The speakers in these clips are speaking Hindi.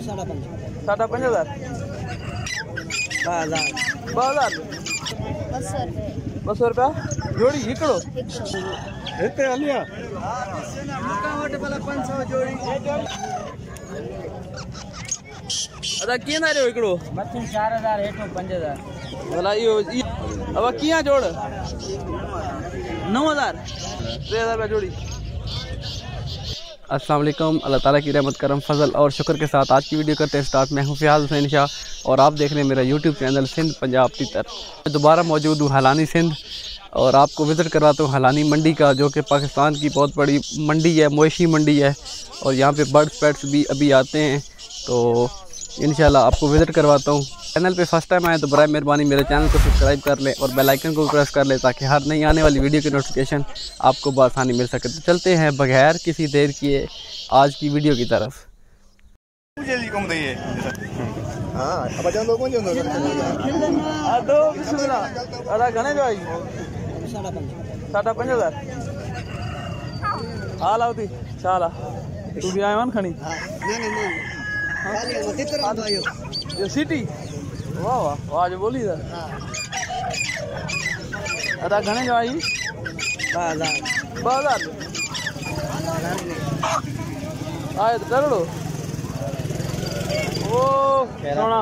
5,500 200 रुपया जोड़ी हिकिड़ो हिते हलिया अदा कीअं था ॾियो हिकिड़ो मथूं 4,000 हेठों 5,000 भला इहो अब कीअं जोड़ 9,000 3,000 रुपया जोड़ी। अस्सलाम वालेकुम, अल्लाह ताला की रहमत करम फजल और शुक्र के साथ आज की वीडियो करते हैं स्टार्ट। मैं हूं फ़ियाज़ हुसैन शाह और आप देख रहे हैं मेरा यूट्यूब चैनल सिंध पंजाब टीतर। मैं दोबारा मौजूद हूं हलानी सिंध और आपको विज़िट करवाता हूं हलानी मंडी का, जो कि पाकिस्तान की बहुत बड़ी मंडी है, मवेशी मंडी है और यहाँ पे बर्ड्स पेट्स भी अभी आते हैं, तो इंशाल्लाह आपको विज़िट करवाता हूँ। चैनल पे फर्स्ट टाइम आए तो बराए मेहरबानी मेरे चैनल को सब्सक्राइब कर लें और बेल आइकन को प्रेस कर लें ताकि हर नई आने वाली वीडियो की नोटिफिकेशन आपको बआसानी मिल सके। तो चलते हैं बगैर किसी देर किए आज की वीडियो की तरफ। सिटी वाह वाह वाह जो बोली था अदा घणे जो आई 2,000 आए तो करोड़ो ओ सोना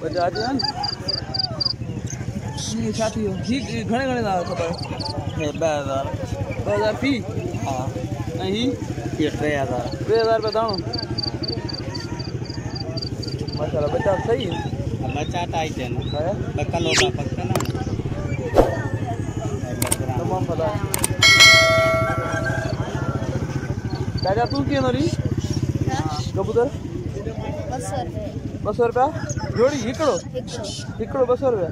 बजाज ये छाती हो ठीक घणे घणे दा खबर 2,000 फी हां नहीं ये 3,000 रुपये दाणो माशाल्लाह बच्चा सही है बच्चा टाइट है ना बक्का लोगा पक्का ना तमाम भला दादा तू किए नरी कबूतर 200 रुपया जोड़ी हिकिड़ो 200 रुपया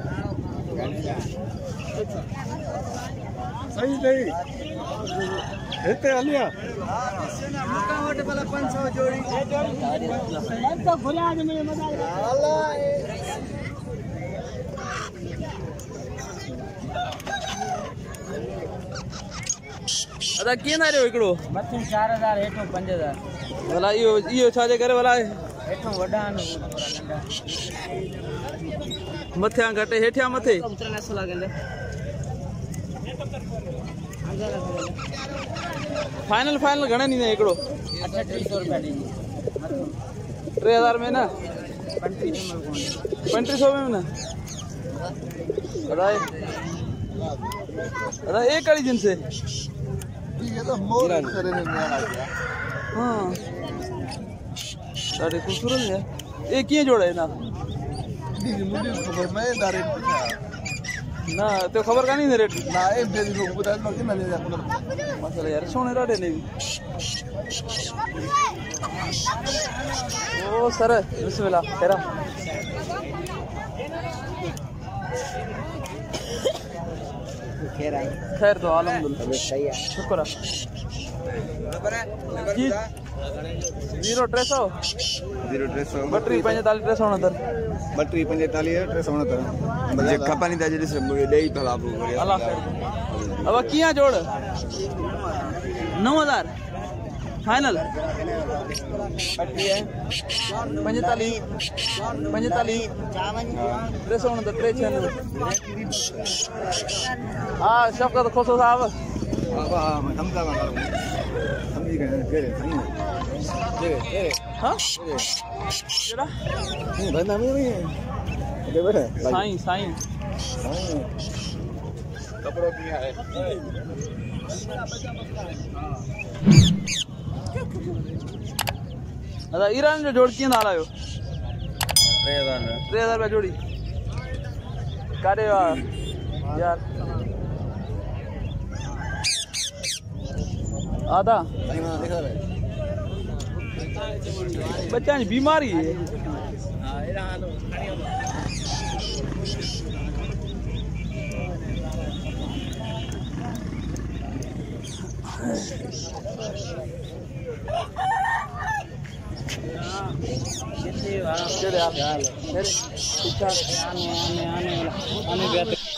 सही सही हिते हलिया अदा कीअं था ॾियो हिकिड़ो मथूं 4,000 हेठों 5,000 भला इहो छा जे करे भला हेठों वॾा आहिनि मथियां घटि हेठियां मथे फाइनल घणे ॾींदे हिकिड़ो 3,800 रुपया ॾींदी 3,000 में न 3,500 में न अदा एक कड़ी जिन से हाँ ॾाढे खूबसूरत है ये किए जोड़ा है ना ना तो खबर का नहीं रेट ना ए बेली लोग बता दो कि मैंने माशाल्लाह यार सोने ॾाढे ने ओ सर बिस्मिल्लाह खैर तो अल्हम्दुलिल्लाह सही है शुक्र है 0,300 बटरी 45,369 बटरी 45,369 मुझे खपा नहीं था जैसे मुझे दे ही भला अल्लाह खैर अब किया जोड़ 9,000 फाइनल बटरी है 45 369 हाँ शफकत खोसो साहब हाँ साईं कपड़ों की है अदा ईरान जो जोड़ कीअं था हलायो 3,000 रुपया जोड़ी काॾे यार आधा बच्चा की बीमारी है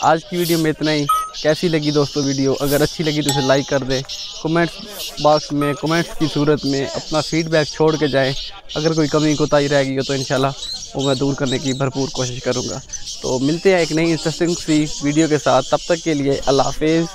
आज की वीडियो में इतना ही। कैसी लगी दोस्तों वीडियो। अगर अच्छी लगी तो उसे लाइक कर दें, कमेंट्स बॉक्स में कमेंट्स की सूरत में अपना फीडबैक छोड़ के जाएं। अगर कोई कमी कोताही रह गई हो तो इंशाल्लाह वो मैं दूर करने की भरपूर कोशिश करूँगा। तो मिलते हैं एक नई इंटरेस्टिंग सी वीडियो के साथ, तब तक के लिए अल्लाह हाफिज़।